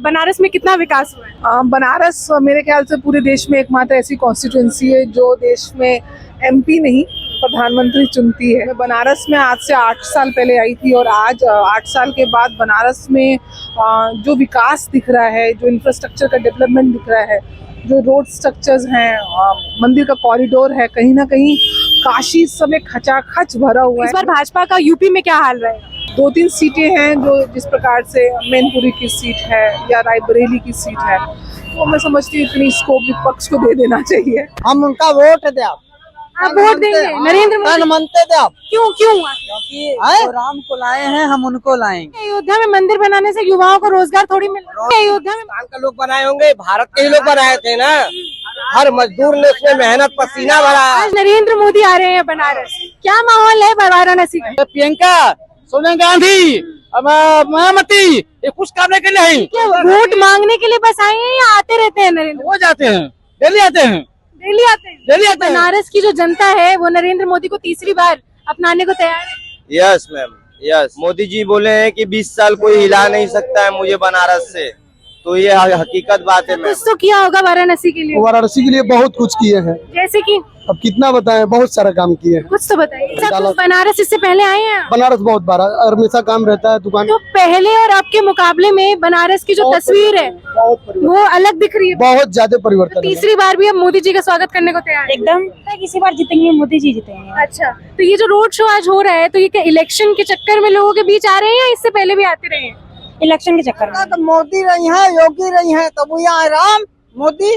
बनारस में कितना विकास हुआ है? बनारस मेरे ख्याल से पूरे देश में एकमात्र ऐसी कॉन्स्टिट्यूंसी है जो देश में एमपी नहीं प्रधानमंत्री चुनती है। मैं बनारस में आज से 8 साल पहले आई थी और आज 8 साल के बाद बनारस में जो विकास दिख रहा है, जो इंफ्रास्ट्रक्चर का डेवलपमेंट दिख रहा है, जो रोड स्ट्रक्चर्स हैं, मंदिर का कॉरिडोर है, कहीं ना कहीं काशी इस समय खचाखच भरा हुआ है। इस बार भाजपा का यूपी में क्या हाल रहेगा? 2-3 सीटें हैं जो जिस प्रकार से मैनपुरी की सीट है या रायबरेली की सीट है, तो मैं समझती हूँ इतनी स्कोप विपक्ष को दे देना चाहिए। हम उनका वोट दे आप वोट देंगे नरेंद्र मोदी? मनते थे आप क्यों क्यों? क्योंकि जो राम को लाए हैं हम उनको लाएंगे। अयोध्या में मंदिर बनाने से युवाओं को रोजगार थोड़ी मिल रहा है। अयोध्या में का लोग बनाए होंगे, भारत के ही लोग बनाए थे ना। हर मजदूर ने उसमें मेहनत पसीना भरा। आज नरेंद्र मोदी आ रहे हैं बनारस, क्या माहौल है वाराणसी का? प्रियंका, सोनिया गांधी, मायावती, ये कुछ करने के लिए नहीं, क्या वोट मांगने के लिए बस आए हैं या आते रहते हैं नरेंद्र? वो जाते हैं, डेली आते हैं, डेली आते हैं। डेली आते हैं। बनारस की जो जनता है वो नरेंद्र मोदी को तीसरी बार अपनाने को तैयार है। Yes ma'am, yes. Modi ji बोले हैं कि 20 साल कोई हिला नहीं सकता है मुझे बनारस से, तो ये हकीकत बात है मैम। कुछ तो किया होगा वाराणसी के लिए। वाराणसी के लिए बहुत कुछ किए हैं। जैसे कि अब कितना बताएं, बहुत सारा काम किए हैं। कुछ तो बताइए। सब बनारस इससे पहले आए हैं? बनारस बहुत बार हमेशा काम रहता है दुकान। तो पहले और अब के मुकाबले में बनारस की जो तस्वीर है वो अलग दिख रही है, बहुत ज्यादा परिवर्तन है। तीसरी बार भी अब मोदी जी का स्वागत करने को तैयार है। एकदम किसी बार जीतेंगे, मोदी जी जीतेंगे। अच्छा, तो ये जो रोड शो आज हो रहा है, तो ये क्या इलेक्शन के चक्कर में लोगों के बीच आ रहे हैं या इससे पहले भी आते रहे हैं? इलेक्शन के चक्कर में। तो मोदी रही है, योगी रही है, तो वो यहाँ राम मोदी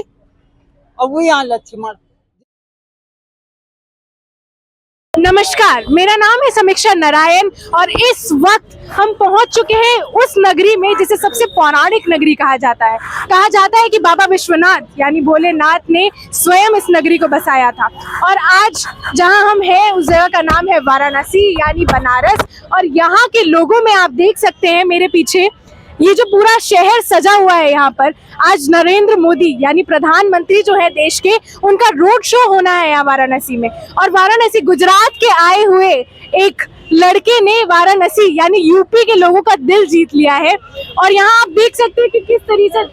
और वो यहाँ लक्ष्मण। नमस्कार, मेरा नाम है समीक्षा नारायण और इस वक्त हम पहुंच चुके हैं उस नगरी में जिसे सबसे पौराणिक नगरी कहा जाता है। कहा जाता है कि बाबा विश्वनाथ यानी भोलेनाथ ने स्वयं इस नगरी को बसाया था। और आज जहां हम हैं उस जगह का नाम है वाराणसी यानी बनारस। और यहाँ के लोगों में आप देख सकते हैं मेरे पीछे ये जो पूरा शहर सजा हुआ है। यहाँ पर आज नरेंद्र मोदी यानी प्रधानमंत्री जो है देश के, उनका रोड शो होना है यहाँ वाराणसी में। और वाराणसी गुजरात के आए हुए एक लड़के ने वाराणसी यानी यूपी के लोगों का दिल जीत लिया है। और यहाँ आप देख सकते हैं कि किस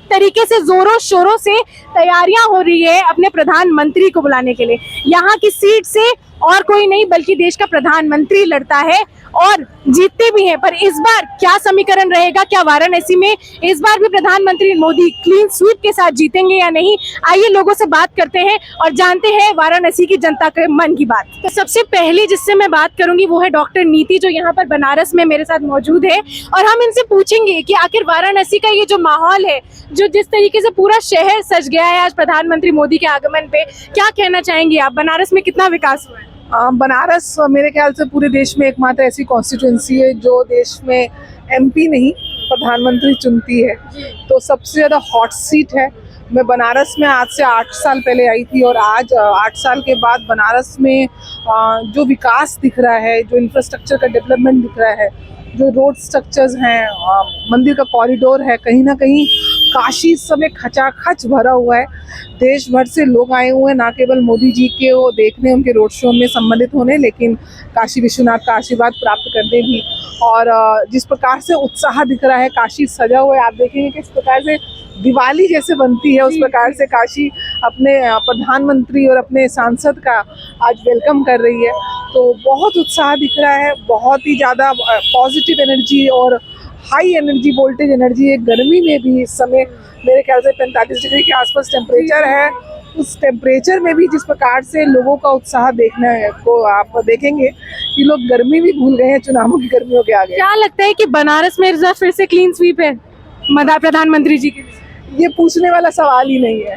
तरीके से जोरों शोरों से तैयारियां हो रही है अपने प्रधानमंत्री को बुलाने के लिए। यहाँ की सीट से और कोई नहीं बल्कि देश का प्रधानमंत्री लड़ता है और जीतते भी हैं। पर इस बार क्या समीकरण रहेगा, क्या वाराणसी में इस बार भी प्रधानमंत्री मोदी क्लीन स्वीप के साथ जीतेंगे या नहीं? आइए लोगों से बात करते हैं और जानते हैं वाराणसी की जनता के मन की बात। तो सबसे पहले जिससे मैं बात करूंगी वो है डॉक्टर नीति, जो यहाँ पर बनारस में मेरे साथ मौजूद है। और हम इनसे पूछेंगे कि आखिर वाराणसी का ये जो माहौल है, जो जिस तरीके से पूरा शहर सज गया है आज प्रधानमंत्री मोदी के आगमन पे, क्या कहना चाहेंगे आप? बनारस में कितना विकास हुआ है? बनारस मेरे ख्याल से पूरे देश में एकमात्र ऐसी कॉन्स्टिट्यूंसी है जो देश में एमपी नहीं प्रधानमंत्री चुनती है, तो सबसे ज़्यादा हॉट सीट है। मैं बनारस में आज से 8 साल पहले आई थी और आज 8 साल के बाद बनारस में जो विकास दिख रहा है, जो इंफ्रास्ट्रक्चर का डेवलपमेंट दिख रहा है, जो रोड स्ट्रक्चर्स हैं, मंदिर का कॉरिडोर है, कहीं ना कहीं काशी इस समय खचाखच भरा हुआ है। देश भर से लोग आए हुए हैं, ना केवल मोदी जी के वो देखने, उनके रोड शो में सम्मिलित होने, लेकिन काशी विश्वनाथ का आशीर्वाद प्राप्त करने भी। और जिस प्रकार से उत्साह दिख रहा है, काशी सजा हुआ है, आप देखेंगे किस प्रकार से दिवाली जैसे बनती है, उस प्रकार से काशी अपने प्रधानमंत्री और अपने सांसद का आज वेलकम कर रही है। तो बहुत उत्साह दिख रहा है, बहुत ही ज़्यादा पॉजिटिव एनर्जी और हाई एनर्जी, वोल्टेज एनर्जी है। गर्मी में भी इस समय मेरे ख्याल से 45 डिग्री के आसपास टेम्परेचर है। उस टेम्परेचर में भी जिस प्रकार से लोगों का उत्साह देखना है को आप देखेंगे कि लोग गर्मी भी भूल गए हैं चुनावों की गर्मियों के आगे। क्या लगता है कि बनारस में इस बार फिर से क्लीन स्वीप है प्रधानमंत्री जी के? ये पूछने वाला सवाल ही नहीं है।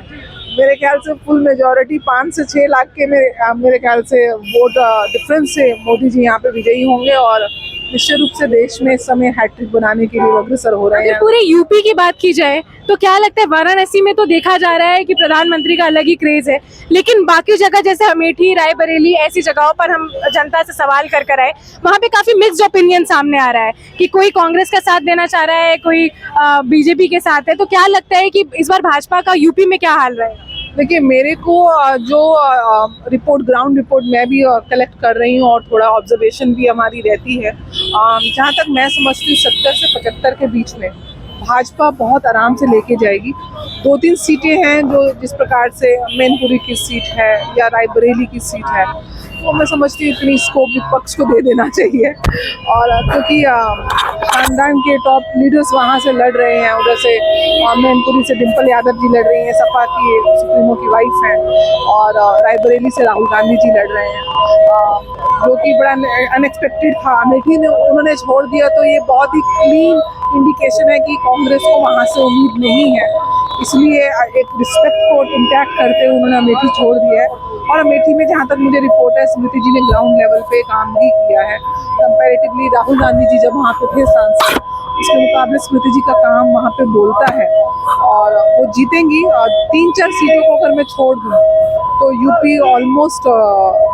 मेरे ख्याल से फुल मेजॉरिटी 5 से 6 लाख के मेरे ख्याल से वोट डिफरेंस से मोदी जी यहाँ पे विजयी होंगे और निश्चित रूप से देश में इस समय हैट्रिक बनाने के लिए अग्रसर हो रहे हैं। पूरे यूपी की बात की जाए तो क्या लगता है, वाराणसी में तो देखा जा रहा है कि प्रधानमंत्री का अलग ही क्रेज है, लेकिन बाकी जगह जैसे अमेठी, रायबरेली ऐसी जगहों पर हम जनता से सवाल कर आए, वहाँ पे काफी मिक्स्ड ओपिनियन सामने आ रहा है कि कोई कांग्रेस का साथ देना चाह रहा है, कोई बीजेपी के साथ है। तो क्या लगता है कि इस बार भाजपा का यूपी में क्या हाल रहेगा? देखिए, मेरे को जो ग्राउंड रिपोर्ट मैं भी कलेक्ट कर रही हूँ और थोड़ा ऑब्जर्वेशन भी हमारी रहती है, जहाँ तक मैं समझती हूँ 70 से 75 के बीच में भाजपा बहुत आराम से लेके जाएगी। 2-3 सीटें हैं जो जिस प्रकार से मैनपुरी की सीट है या रायबरेली की सीट है, तो मैं समझती हूँ इतनी स्कोप विपक्ष को दे देना चाहिए। और क्योंकि खानदान के टॉप लीडर्स वहाँ से लड़ रहे हैं, उधर से मैनपुरी से डिम्पल यादव जी लड़ रही हैं, सपा की सुप्रीमो की वाइफ हैं, और रायबरेली से राहुल गांधी जी लड़ रहे हैं, जो कि बड़ा अनएक्सपेक्टेड था। अमेठी ने उन्होंने छोड़ दिया तो ये बहुत ही क्लीन इंडिकेशन है कि कांग्रेस को वहाँ से उम्मीद नहीं है, इसलिए एक रिस्पेक्ट को इंटैक्ट करते हुए उन्होंने अमेठी छोड़ दिया है। और अमेठी में जहाँ तक मुझे रिपोर्ट है, स्मृति जी ने ग्राउंड लेवल पे काम भी किया है कंपैरेटिवली। राहुल गांधी जी जब वहाँ पे थे सांसद, इसके मुकाबले स्मृति जी का काम वहाँ पे बोलता है और वो जीतेंगी। 3-4 सीटों को अगर मैं छोड़ दूँ तो यूपी ऑलमोस्ट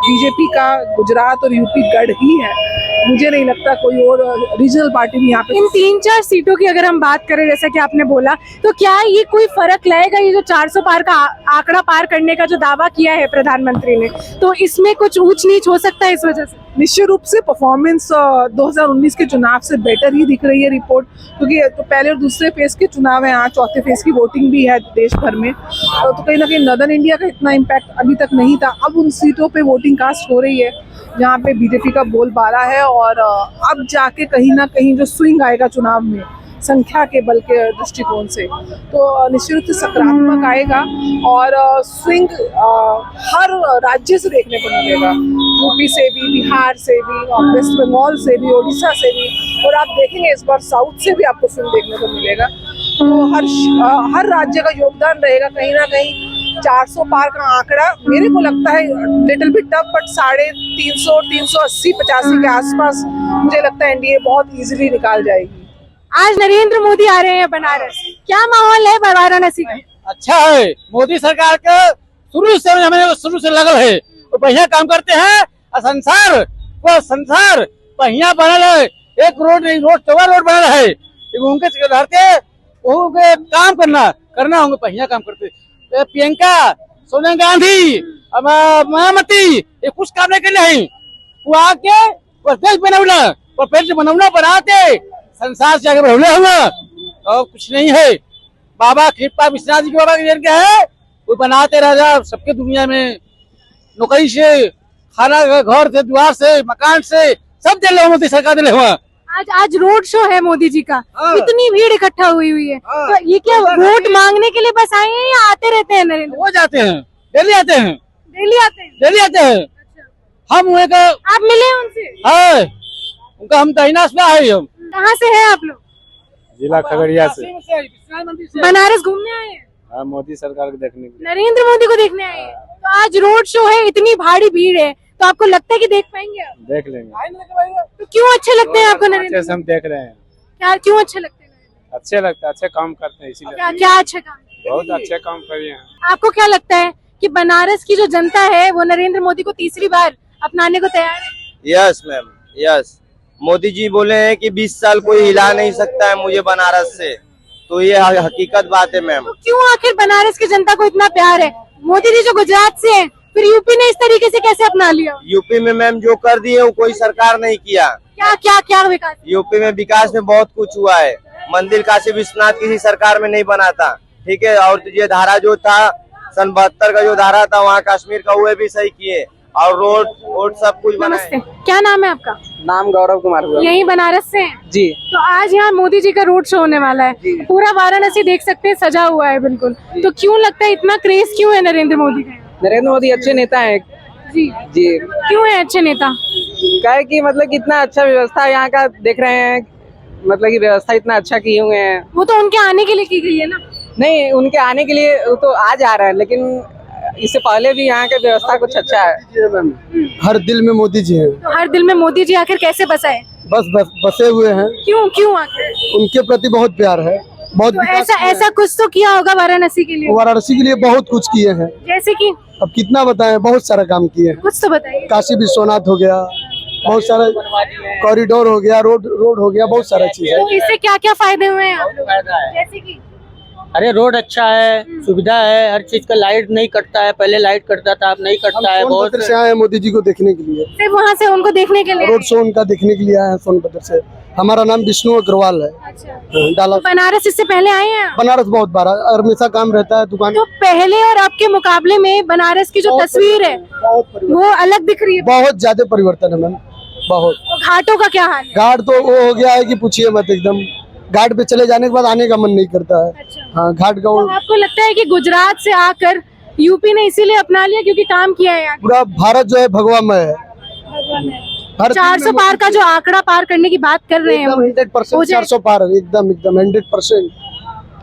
बीजेपी का गुजरात और यूपी गढ़ ही है। मुझे नहीं लगता कोई और रीजनल पार्टी भी यहाँ पे। इन 3-4 सीटों की अगर हम बात करें, जैसा कि आपने बोला, तो क्या ये कोई फर्क लाएगा? ये जो 400 पार का आंकड़ा पार करने का जो दावा किया है प्रधानमंत्री ने, तो इसमें कुछ ऊंच नीच हो सकता है इस वजह से? निश्चित रूप से परफॉर्मेंस 2019 के चुनाव से बेटर ही दिख रही है रिपोर्ट, क्योंकि तो पहले और दूसरे फेज के चुनाव हैं, आज चौथे फेज की वोटिंग भी है देश भर में। तो कहीं ना कहीं नॉर्दर्न इंडिया का इतना इम्पैक्ट अभी तक नहीं था। अब उन सीटों पे वोटिंग कास्ट हो रही है जहाँ पे बीजेपी का बोलबाला है, और अब जाके कहीं ना कहीं जो स्विंग आएगा चुनाव में संख्या के बल के दृष्टिकोण से, तो निश्चित रूप से सकारात्मक आएगा। और स्विंग हर राज्य से देखने को मिलेगा, यूपी से भी, बिहार से भी, वेस्ट बंगाल से भी, उड़ीसा से भी, और आप देखेंगे इस बार साउथ से भी आपको स्विंग देखने को मिलेगा। तो हर राज्य का योगदान रहेगा कहीं ना कहीं। 400 पार का आंकड़ा मेरे को लगता है लिटिल बिट टफ, बट 350, 380, 85 के आसपास मुझे लगता है एनडीए बहुत इजीली निकाल जाएगी। आज नरेंद्र मोदी आ रहे हैं बनारस, क्या माहौल है वाराणसी का? अच्छा है, मोदी सरकार का शुरू से लगल है, वो बढ़िया काम करते हैं। और संसार बढ़िया बनल है, एक रोड नहीं, रोड 4 रोड बनल है। उनके उनके काम करना होंगे, बढ़िया काम करते। प्रियंका, सोनिया गांधी, मायावती, ये कुछ काम नहीं करना है, वो आके देश बनवना बनाते संसार से आगे बढ़ने होगा, और कुछ नहीं है। बाबा कृपा विश्वनाथ जी के बाबा के क्या है, वो बनाते रह जा सबके दुनिया में, नौकरी से, खाना, घर से, द्वार से, मकान से, सब दे लो मोदी सरकार दे हुआ। आज रोड शो है मोदी जी का, इतनी भीड़ इकट्ठा हुई है, तो ये क्या वोट मांगने के लिए बस आए हैं या आते रहते हैं नरेंद्र? वो जाते हैं, डेली आते हैं। डेली आते हैं। हम आप मिले उनसे? है उनका, हम तैनास में आए। हम कहाँ से हैं आप लोग? जिला खगड़िया से। बनारस घूमने आए हैं? हाँ, मोदी सरकार को देखने के लिए। नरेंद्र मोदी को देखने आए हैं। तो आज रोड शो है, इतनी भारी भीड़ है, तो आपको लगता है कि देख पाएंगे आप? देख लेंगे। तो क्यों अच्छे लगते हैं आपको नरेंद्र? अच्छे से हम देख रहे हैं। क्या क्यों अच्छे लगते हैं? अच्छे लगता है, अच्छे काम करते हैं, इसीलिए। क्या अच्छे काम? बहुत अच्छे काम करिए हैं। आपको क्या लगता है कि बनारस की जो जनता है वो नरेंद्र मोदी को तीसरी बार अपनाने को तैयार है? Yes ma'am, yes. Modi ji बोले हैं कि 20 साल कोई हिला नहीं सकता है मुझे बनारस से, तो ये हकीकत बात है मैम। तो क्यों आखिर बनारस की जनता को इतना प्यार है? मोदी जी जो गुजरात से हैं, फिर यूपी ने इस तरीके से कैसे अपना लिया? यूपी में मैम जो कर दिए वो कोई सरकार नहीं किया। क्या विकास? यूपी में विकास में बहुत कुछ हुआ है। मंदिर काशी विश्वनाथ किसी सरकार में नहीं बना था, ठीक है। और ये धारा जो था सन 72 का जो धारा था वहाँ कश्मीर का, वो भी सही किए, और रोड सब कुछ बना है। क्या नाम है आपका? नाम गौरव कुमार हुआ। यही बनारस से हैं? जी। तो आज यहाँ मोदी जी का रोड शो होने वाला है, पूरा वाराणसी देख सकते हैं सजा हुआ है बिल्कुल। तो क्यों लगता है इतना क्रेज क्यों है नरेंद्र मोदी का? नरेंद्र मोदी अच्छे नेता है जी। क्यों है अच्छे नेता? क्या है कि मतलब कितना अच्छा व्यवस्था यहाँ का देख रहे हैं, मतलब कि व्यवस्था इतना अच्छा किए हुए हैं। वो तो उनके आने के लिए की गई है ना? नहीं, उनके आने के लिए वो तो आज आ रहा है, लेकिन इससे पहले भी यहाँ का व्यवस्था कुछ अच्छा है। हर दिल में मोदी जी हैं। तो हर दिल में मोदी जी आखिर कैसे बसाए? बस बसे हुए हैं। क्यों आखिर? उनके प्रति बहुत प्यार है, बहुत। तो ऐसा कुछ तो किया होगा वाराणसी के लिए? वाराणसी के लिए बहुत कुछ किए हैं। जैसे कि? अब कितना बताएं, बहुत सारा काम किए हैं। कुछ तो बताइए। काशी विश्वनाथ हो गया, बहुत सारा कॉरिडोर हो गया, रोड हो गया, बहुत सारा चीज है। तो इससे क्या क्या फायदे हुए हैं आप लोग? जैसे कि? अरे रोड अच्छा है, सुविधा है, हर चीज का लाइट नहीं कटता है, पहले लाइट कटता था, अब नहीं कटता है। बहुत से आए हैं मोदी जी को देखने के लिए, सिर्फ वहाँ से उनको देखने के लिए? रोड शो उनका देखने के लिए आए हैं सोनभद्र से। हमारा नाम विष्णु अग्रवाल है। डाला तो बनारस इससे पहले आए हैं आप? बनारस बहुत बार हमेशा काम रहता है दुकान। तो पहले और अब के मुकाबले में बनारस की जो तस्वीर है वो अलग दिख रही है। बहुत ज्यादा परिवर्तन है मैम, बहुत। तो घाटों का क्या हाल है? घाट तो वो हो गया है कि पूछिए मत, एकदम घाट पे चले जाने के बाद आने का मन नहीं करता है। हाँ, घाट का तो आपको लगता है कि गुजरात से आकर यूपी ने इसीलिए अपना लिया क्योंकि काम किया है यहाँ? पूरा भारत जो है भगवामय है। 400 पार का जो आंकड़ा पार करने की बात कर रहे हैं वो। 100% 400 पार है, एकदम 100%।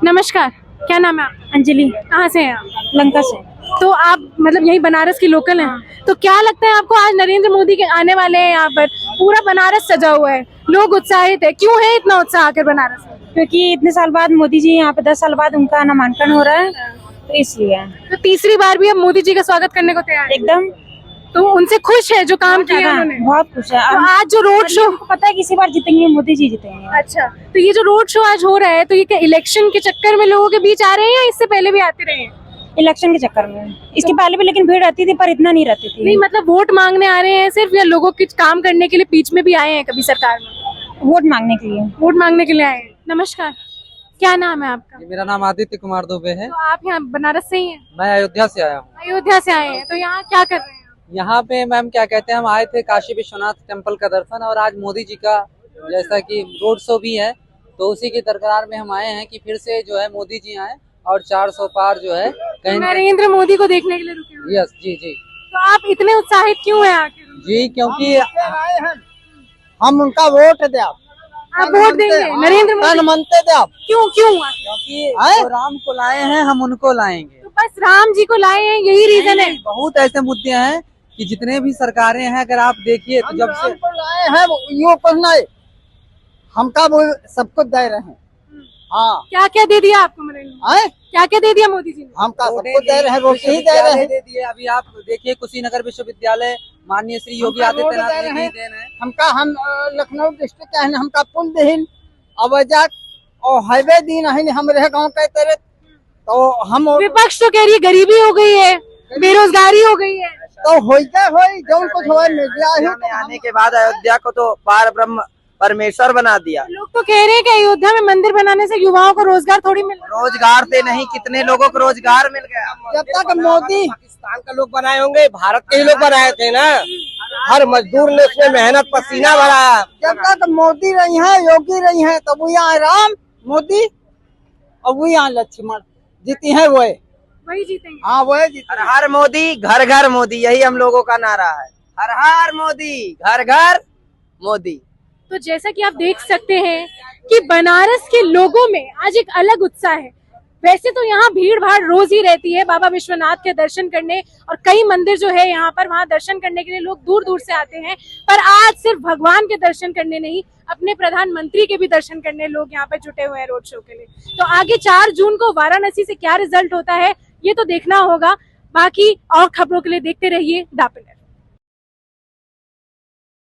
नमस्कार, क्या नाम है आपका? अंजलि, कहाँ से हैं आप? लंका से। तो आप मतलब यही बनारस की लोकल हैं। तो क्या लगता है आपको, आज नरेंद्र मोदी के आने वाले हैं यहाँ पर, पूरा बनारस सजा हुआ है, लोग उत्साहित है, क्यों है इतना उत्साह आकर बनारस में? क्योंकि इतने साल बाद मोदी जी यहाँ पे 10 साल बाद उनका नामांकन हो रहा है, तो इसलिए। तो तीसरी बार भी अब मोदी जी का स्वागत करने को तैयार है? एकदम। तो उनसे खुश है जो काम किया उन्होंने? बहुत खुश है। तो आज जो रोड शो, पता है किसी बार जीतेंगे मोदी जी जीतेंगे। अच्छा, तो ये जो रोड शो आज हो रहा है, तो ये क्या इलेक्शन के चक्कर में लोगों के बीच आ रहे हैं या इससे पहले भी आते रहे हैं? इलेक्शन के चक्कर में, इसके पहले भी लेकिन भीड़ रहती थी पर इतना नहीं रहती थी। नहीं मतलब वोट मांगने आ रहे हैं सिर्फ, या लोगों के काम करने के लिए बीच में भी आए हैं कभी सरकार में? वोट मांगने के लिए। वोट मांगने के लिए आए हैं। नमस्कार, क्या नाम है आपका? मेरा नाम आदित्य कुमार दुबे है। तो आप यहाँ बनारस से ही हैं? मैं अयोध्या से आया हूँ। अयोध्या से आए हैं, तो यहाँ क्या कर रहे हैं? यहाँ पे मैम क्या कहते हैं, हम आए थे काशी विश्वनाथ टेम्पल का दर्शन, और आज मोदी जी का जैसा कि रोड शो भी है, तो उसी की दरकार में हम आए हैं कि फिर से जो है मोदी जी आए और 400 पार जो है कहीं। नरेंद्र मोदी को देखने के लिए रुके हुए? यस जी जी। तो आप इतने उत्साहित क्यों हैं आखिर? जी क्योंकि हम उनका वोट दे आप वोट देंगे नरेंद्र मोदी? मनते दे आप। क्यों क्यों? क्योंकि जो राम को लाए हैं हम उनको लाएंगे। तो बस राम जी को लाए हैं, यही रीजन है? बहुत ऐसे मुद्दे हैं कि जितने भी सरकारें हैं, अगर आप देखिए तो जब से लाए हैं यो पढ़ना है, हमका वो सबको दे रहे हैं। हाँ, क्या क्या दे दिया आपको नरेंद्र? क्या क्या दे दिया मोदी जी ने? हमका सबको दे रहे हैं, रोटी ही दे रहे हैं। दे दिए। अभी आप देखिए कुशीनगर विश्वविद्यालय माननीय श्री योगी आदित्यनाथ जी की देन है। हमका हम लखनऊ डिस्ट्रिक्ट का है, हमका पुल दहीन अवजाक और हाईवे दी नहीं, हम रह गाँव के तरह। तो हम विपक्ष तो कह रही है गरीबी हो गई है, बेरोजगारी हो गई है। तो हो जो कुछ हुआ मीडिया में आने के बाद अयोध्या को तो पार ब्रह्म परमेश्वर बना दिया। लोग तो कह रहे हैं कि अयोध्या में मंदिर बनाने से युवाओं को रोजगार थोड़ी मिल रहा है। रोजगार से नहीं, कितने लोगों को रोजगार मिल गया। जब तक मोदी पाकिस्तान का लोग बनाए होंगे, भारत के ही लोग बनाए थे ना। हर मजदूर ने उसमें मेहनत पसीना भरा। जब तक मोदी रही है, योगी रही है, तब वो यहाँ राम मोदी और वो यहाँ लक्ष्मण जीती है, वो वही जीतेंगे। हाँ वो जीते। हर हर मोदी घर घर मोदी, यही हम लोगों का नारा है। हर हर मोदी घर घर मोदी। तो जैसा कि आप देख सकते हैं कि बनारस के लोगों में आज एक अलग उत्साह है। वैसे तो यहाँ भीड़ भाड़ रोज ही रहती है बाबा विश्वनाथ के दर्शन करने, और कई मंदिर जो है यहाँ पर, वहाँ दर्शन करने के लिए लोग दूर दूर से आते हैं। पर आज सिर्फ भगवान के दर्शन करने नहीं, अपने प्रधानमंत्री के भी दर्शन करने लोग यहाँ पर जुटे हुए हैं रोड शो के लिए। तो आगे 4 जून को वाराणसी से क्या रिजल्ट होता है ये तो देखना होगा। बाकी और खबरों के लिए देखते रहिए दापिनर।